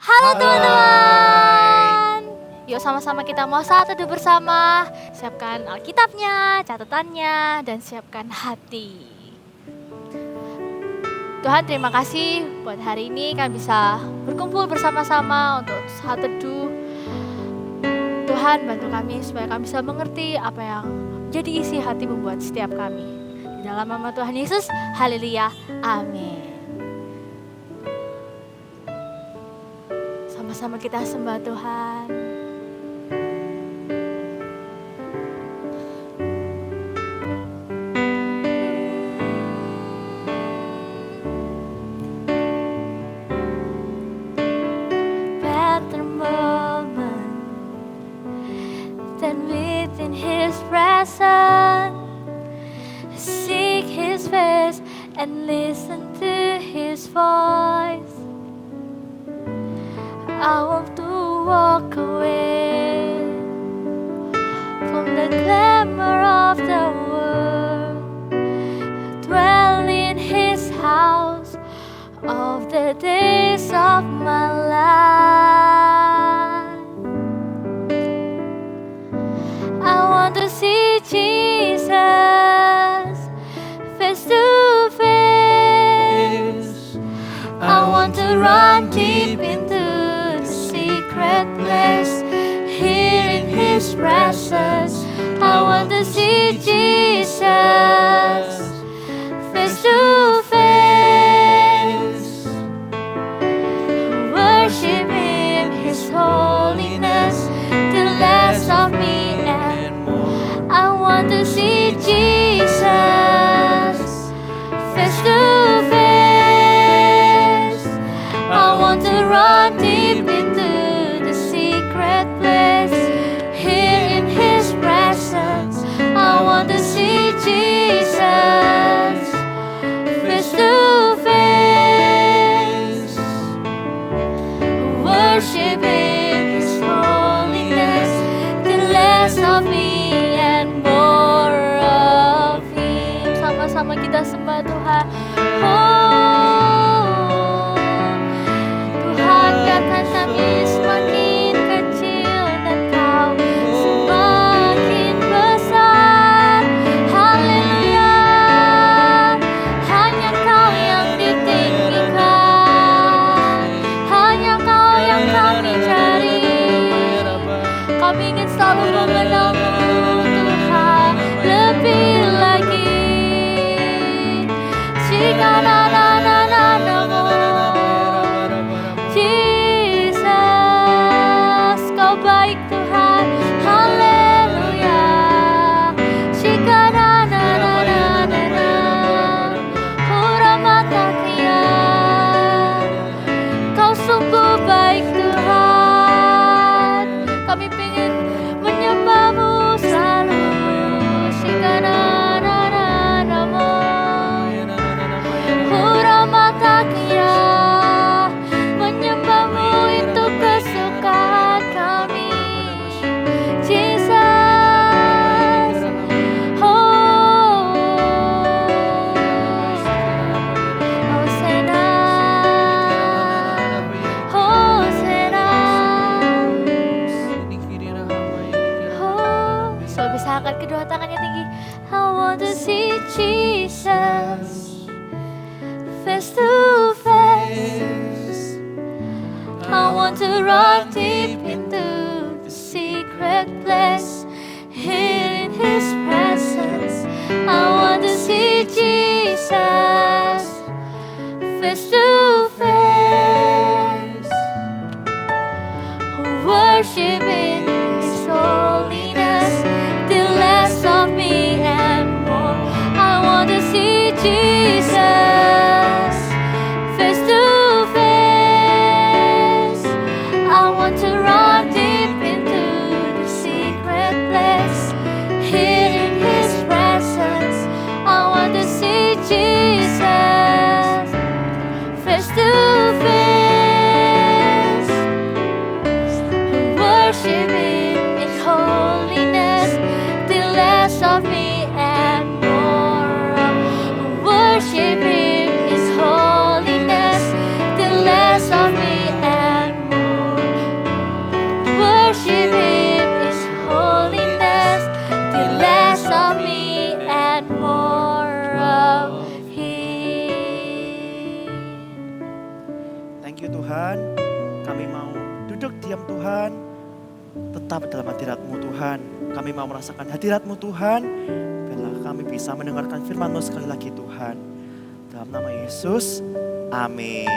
Halo Halo. teman-teman. Yuk sama-sama kita mau saat teduh bersama. Siapkan Alkitabnya, catatannya, dan siapkan hati. Tuhan terima kasih buat hari ini kami bisa berkumpul bersama-sama untuk saat teduh. Tuhan bantu kami supaya kami bisa mengerti apa yang menjadi isi hati-Mu buat setiap kami. Di dalam nama Tuhan Yesus, haleluya, amin. Sama-sama kita sembah Tuhan. Better moment than within His presence. Seek His face and listen to His voice. I want to walk away from the glamour of the world, dwell in His house of the days of my life. I want to see Jesus face to face. I want to run deep into place, here in His presence. I want to see Jesus face to face. Worship Him, His holiness, till less of me and more. I want to see Jesus face to face. I want to run deep into I want to see Jesus face to face. Worship in His holiness, till less of me and more of Him. Sama-sama kita sembah Tuhan. Oh, Tuhan kata kami semakin kecil dan Kau semakin besar. Haleluya, hanya Kau yang ditinggikan, hanya Kau yang kami cari. Kami ingin selalu mengenal-Mu Tuhan lebih lagi. Jika na-na-na-na-na-Mu Jesus, Kau baik Tuhan. Haleluya. Jika na-na-na-na-na-na Huramataya, Kau sungguh baik Tuhan. Kami ingin menyembah-Mu selalu. Jika na-na-na-na-Mu Huramataya, menyembah-Mu itu kesukaan kami. Jesus, oh, Hosanna, Hosanna. Oh, so bisa angkat kedua tangannya tinggi. I want to see Jesus face to face. I want to run deep into the secret place, here in His presence. I want to see Jesus face to face. Worship in His holiness, till less of me and more. I want to see Jesus face to face. I want to run deep into the secret place, here Thank you Tuhan, kami mau duduk diam Tuhan, tetap dalam hadirat-Mu Tuhan. Kami mau merasakan hadirat-Mu Tuhan, biarlah kami bisa mendengarkan firman-Mu sekali lagi Tuhan. Dalam nama Yesus, amin.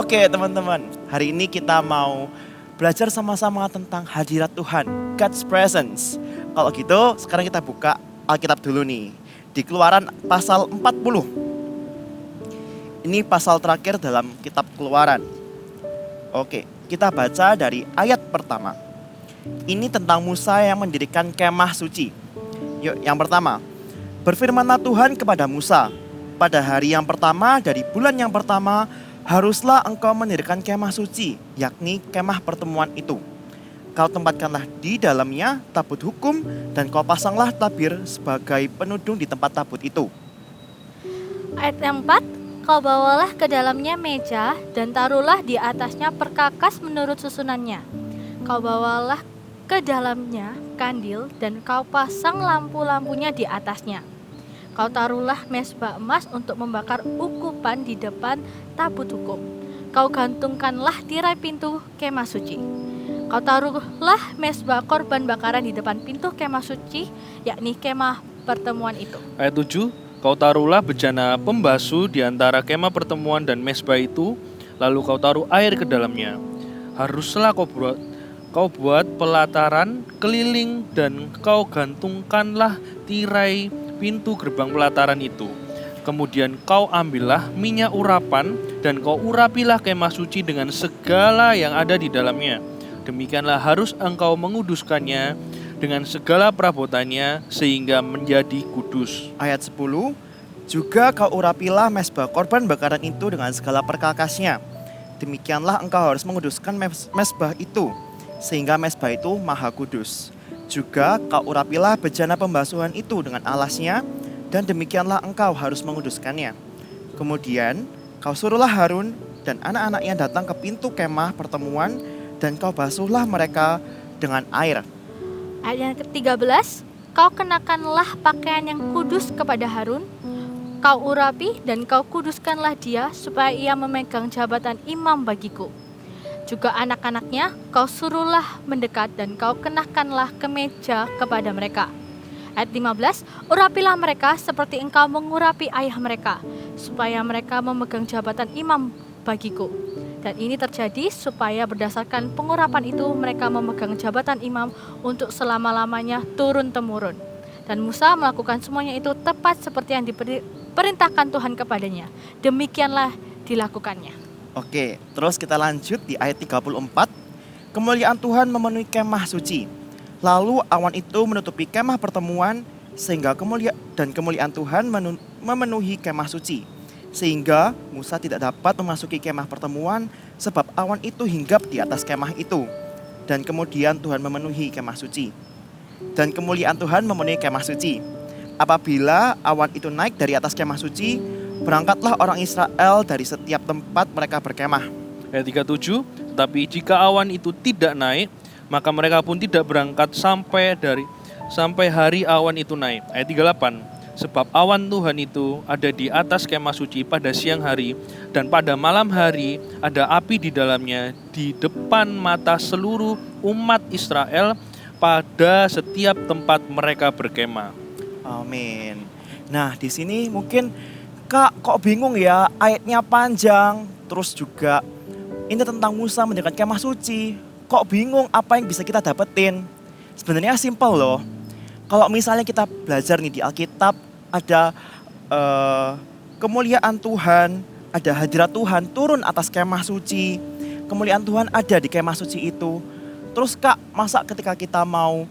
Oke teman-teman, hari ini kita mau belajar sama-sama tentang hadirat Tuhan, God's presence. Kalau gitu, sekarang kita buka Alkitab dulu nih, di Keluaran pasal 40. Ini pasal terakhir dalam kitab Keluaran. Oke, kita baca dari ayat pertama. Ini tentang Musa yang mendirikan kemah suci. Yuk, yang pertama. Berfirmanlah Tuhan kepada Musa, pada hari yang pertama dari bulan yang pertama, haruslah engkau mendirikan kemah suci, yakni kemah pertemuan itu. Kau tempatkanlah di dalamnya tabut hukum, dan kau pasanglah tabir sebagai penudung di tempat tabut itu. Ayat yang 4, kau bawalah ke dalamnya meja dan taruhlah di atasnya perkakas menurut susunannya. Kau bawalah ke dalamnya kandil dan kau pasang lampu-lampunya di atasnya. Kau taruhlah mezbah emas untuk membakar ukupan di depan tabut hukum. Kau gantungkanlah tirai pintu kemah suci. Kau taruhlah mezbah korban bakaran di depan pintu kemah suci, yakni kemah pertemuan itu. Ayat 7, kau taruhlah bejana pembasuh di antara kemah pertemuan dan mezbah itu, lalu kau taruh air ke dalamnya. Haruslah kau buat pelataran keliling dan kau gantungkanlah tirai pintu gerbang pelataran itu. Kemudian kau ambillah minyak urapan dan kau urapilah kemah suci dengan segala yang ada di dalamnya. Demikianlah harus engkau menguduskannya dengan segala perabotannya sehingga menjadi kudus. Ayat 10, juga kau urapilah mezbah korban bakaran itu dengan segala perkakasnya. Demikianlah engkau harus menguduskan mezbah itu, sehingga mezbah itu maha kudus. Juga kau urapilah bejana pembasuhan itu dengan alasnya, dan demikianlah engkau harus menguduskannya. Kemudian kau suruhlah Harun dan anak-anaknya datang ke pintu kemah pertemuan, dan kau basuhlah mereka dengan air. Ayat yang ke-13, kau kenakanlah pakaian yang kudus kepada Harun, kau urapi dan kau kuduskanlah dia supaya ia memegang jabatan imam bagiku. Juga anak-anaknya kau suruhlah mendekat dan kau kenakanlah kemeja kepada mereka. Ayat 15, urapilah mereka seperti engkau mengurapi ayah mereka, supaya mereka memegang jabatan imam bagiku. Dan ini terjadi supaya berdasarkan pengurapan itu mereka memegang jabatan imam untuk selama-lamanya turun-temurun. Dan Musa melakukan semuanya itu tepat seperti yang diperintahkan Tuhan kepadanya. Demikianlah dilakukannya. Oke, terus kita lanjut di ayat 34. Kemuliaan Tuhan memenuhi kemah suci. Lalu awan itu menutupi kemah pertemuan, sehingga kemuliaan Tuhan memenuhi kemah suci. Sehingga Musa tidak dapat memasuki kemah pertemuan sebab awan itu hinggap di atas kemah itu. Dan kemudian Tuhan memenuhi kemah suci. Dan kemuliaan Tuhan memenuhi kemah suci. Apabila awan itu naik dari atas kemah suci, berangkatlah orang Israel dari setiap tempat mereka berkemah. Ayat 37, tetapi jika awan itu tidak naik, maka mereka pun tidak berangkat sampai hari awan itu naik. Ayat 38, sebab awan Tuhan itu ada di atas kemah suci pada siang hari, dan pada malam hari ada api di dalamnya di depan mata seluruh umat Israel pada setiap tempat mereka berkemah. Amin. Nah, di sini mungkin Kak, kok bingung ya, ayatnya panjang, terus juga ini tentang Musa mendirikan kemah suci. Kok bingung apa yang bisa kita dapetin? Sebenarnya simpel loh. Kalau misalnya kita belajar nih di Alkitab, ada kemuliaan Tuhan, ada hadirat Tuhan turun atas kemah suci. Kemuliaan Tuhan ada di kemah suci itu. Terus Kak, masa ketika kita mau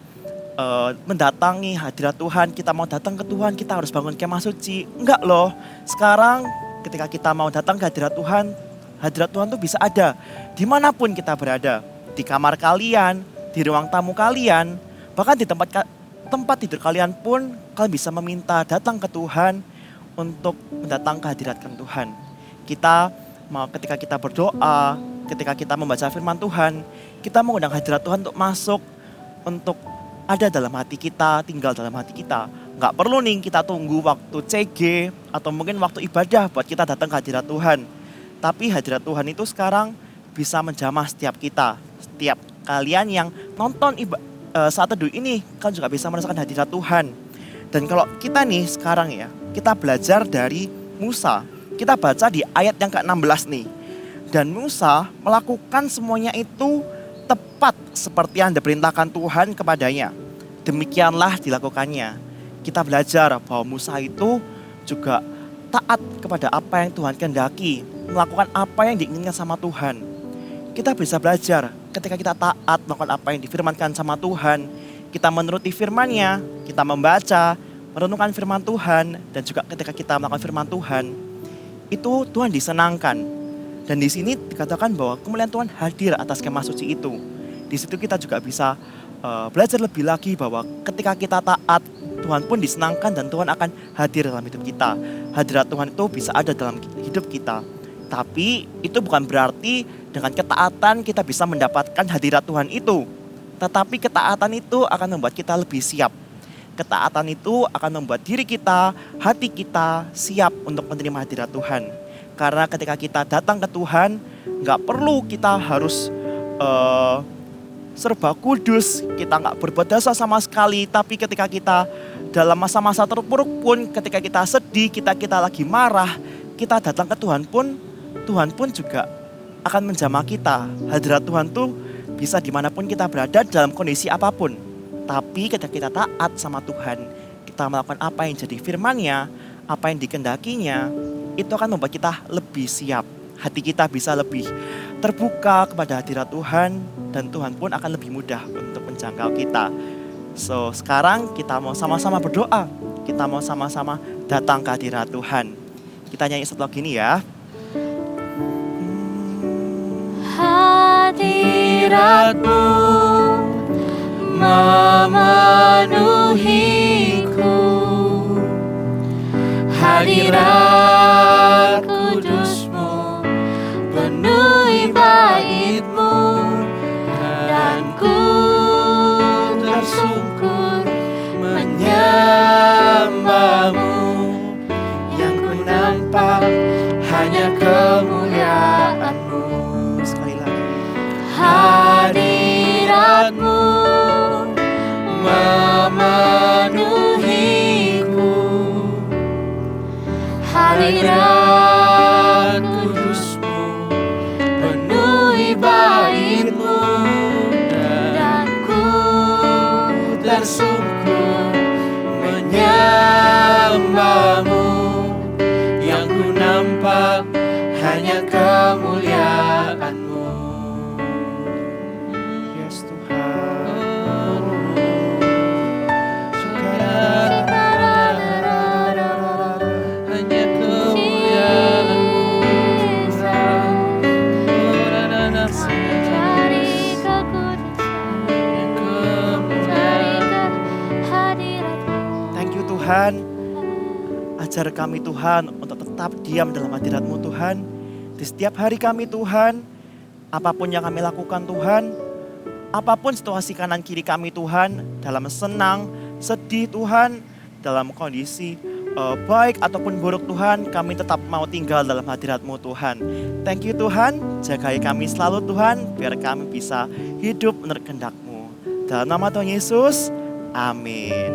mendatangi hadirat Tuhan, kita mau datang ke Tuhan, kita harus bangun kemah suci? Enggak loh. Sekarang ketika kita mau datang ke hadirat Tuhan tuh bisa ada dimanapun kita berada. Di kamar kalian, di ruang tamu kalian, bahkan di tempat tidur kalian pun kalian bisa meminta datang ke Tuhan untuk mendatang ke hadirat Tuhan. Ketika kita berdoa, ketika kita membaca firman Tuhan, kita mengundang hadirat Tuhan untuk masuk, untuk ada dalam hati kita, tinggal dalam hati kita. Nggak perlu nih kita tunggu waktu CG atau mungkin waktu ibadah buat kita datang ke hadirat Tuhan. Tapi hadirat Tuhan itu sekarang bisa menjamah setiap kita. Setiap kalian yang nonton saat teduh ini, kalian juga bisa merasakan hadirat Tuhan. Dan kalau kita nih sekarang ya, kita belajar dari Musa. Kita baca di ayat yang ke-16 nih. Dan Musa melakukan semuanya itu tepat seperti yang diperintahkan Tuhan kepadanya. Demikianlah dilakukannya. Kita belajar bahwa Musa itu juga taat kepada apa yang Tuhan kehendaki, melakukan apa yang diinginkan sama Tuhan. Kita bisa belajar ketika kita taat melakukan apa yang difirmankan sama Tuhan, kita menuruti firman-Nya, kita membaca, merenungkan firman Tuhan, dan juga ketika kita melakukan firman Tuhan, itu Tuhan disenangkan. Dan di sini dikatakan bahwa kemuliaan Tuhan hadir atas kemah suci itu. Di situ kita juga bisa belajar lebih lagi bahwa ketika kita taat, Tuhan pun disenangkan dan Tuhan akan hadir dalam hidup kita. Hadirat Tuhan itu bisa ada dalam hidup kita. Tapi itu bukan berarti dengan ketaatan kita bisa mendapatkan hadirat Tuhan itu. Tetapi ketaatan itu akan membuat kita lebih siap. Ketaatan itu akan membuat diri kita, hati kita siap untuk menerima hadirat Tuhan. Karena ketika kita datang ke Tuhan, gak perlu kita harus serba kudus, kita gak berbuat dosa sama sekali. Tapi ketika kita dalam masa-masa terpuruk pun, ketika kita sedih, kita lagi marah, kita datang ke Tuhan pun juga akan menjamah kita. Hadirat Tuhan tuh bisa dimanapun kita berada dalam kondisi apapun. Tapi ketika kita taat sama Tuhan, kita melakukan apa yang jadi firman-Nya, apa yang dikehendakinya, itu akan membuat kita lebih siap. Hati kita bisa lebih terbuka kepada hadirat Tuhan, dan Tuhan pun akan lebih mudah untuk menjangkau kita. So, sekarang kita mau sama-sama berdoa. Kita mau sama-sama datang ke hadirat Tuhan. Kita nyanyi satu lagu ini ya. Hadirat-Mu memenuhiku, hadirat kudus-Mu penuhi bait-Mu, dan ku tersungkur menyembah-Mu. Yang ku nampak hanya kemuliaan-Mu. Sekali lagi. Hadirat-Mu memenuhiku, hadirat kudus-Mu penuhi bait-Mu, dan ku tersungkur menyembah-Mu. Yang ku nampak hanya kemuliaan-Mu. Yes Tuhan. Hanya kemuliaan-Mu. Cari kekudusan, cari kehadirat-Mu. Thank you Tuhan. Ajar kami Tuhan untuk tetap diam dalam hadirat-Mu Tuhan. Di setiap hari kami Tuhan, apapun yang kami lakukan Tuhan, apapun situasi kanan kiri kami Tuhan, dalam senang, sedih Tuhan, dalam kondisi baik ataupun buruk Tuhan, kami tetap mau tinggal dalam hadirat-Mu Tuhan. Thank you Tuhan, jagai kami selalu Tuhan, biar kami bisa hidup menurut kehendak-Mu. Dalam nama Tuhan Yesus, amin.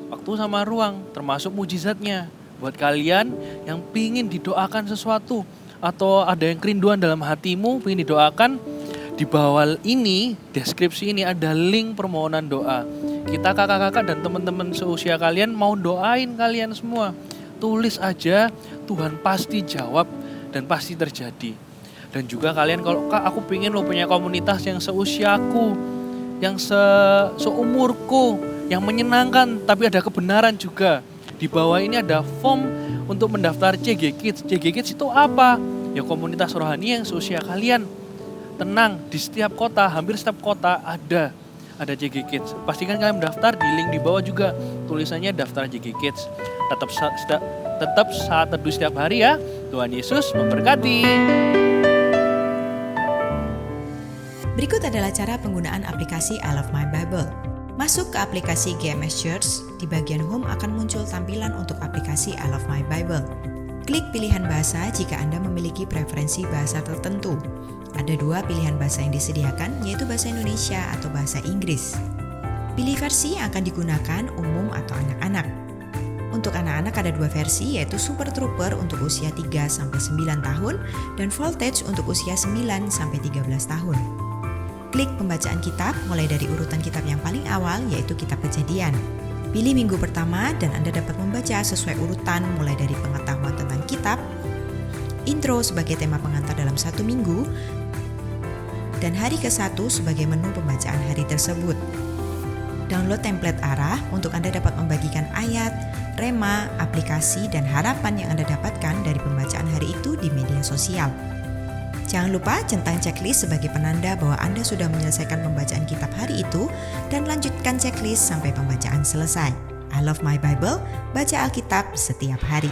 Waktu sama ruang, termasuk mujizatnya. Buat kalian yang pingin didoakan sesuatu, atau ada yang kerinduan dalam hatimu, pingin didoakan, di bawah ini, deskripsi ini ada link permohonan doa. Kita kakak-kakak dan teman-teman seusia kalian mau doain kalian semua. Tulis aja, Tuhan pasti jawab dan pasti terjadi. Dan juga kalian kalau Kak, aku pingin lo punya komunitas yang seusiaku, yang seumurku, yang menyenangkan tapi ada kebenaran juga. Di bawah ini ada form untuk mendaftar CG Kids. CG Kids itu apa? Ya komunitas rohani yang seusia kalian. Tenang, di setiap kota, hampir setiap kota ada CG Kids. Pastikan kalian mendaftar, di link di bawah juga tulisannya daftar CG Kids. Tetap saat teduh setiap hari ya. Tuhan Yesus memberkati. Berikut adalah cara penggunaan aplikasi I Love My Bible. Masuk ke aplikasi GMS Church, di bagian Home akan muncul tampilan untuk aplikasi I Love My Bible. Klik pilihan bahasa jika Anda memiliki preferensi bahasa tertentu. Ada 2 pilihan bahasa yang disediakan, yaitu bahasa Indonesia atau bahasa Inggris. Pilih versi yang akan digunakan umum atau anak-anak. Untuk anak-anak ada 2 versi, yaitu Super Trooper untuk usia 3-9 tahun dan Voltage untuk usia 9-13 tahun. Klik pembacaan kitab mulai dari urutan kitab yang paling awal, yaitu kitab Kejadian. Pilih minggu pertama dan Anda dapat membaca sesuai urutan mulai dari pengetahuan tentang kitab, intro sebagai tema pengantar dalam 1 minggu, dan hari ke-1 sebagai menu pembacaan hari tersebut. Download template arah untuk Anda dapat membagikan ayat, rema, aplikasi, dan harapan yang Anda dapatkan dari pembacaan hari itu di media sosial. Jangan lupa centang checklist sebagai penanda bahwa Anda sudah menyelesaikan pembacaan kitab hari itu dan lanjutkan checklist sampai pembacaan selesai. I Love My Bible, baca Alkitab setiap hari.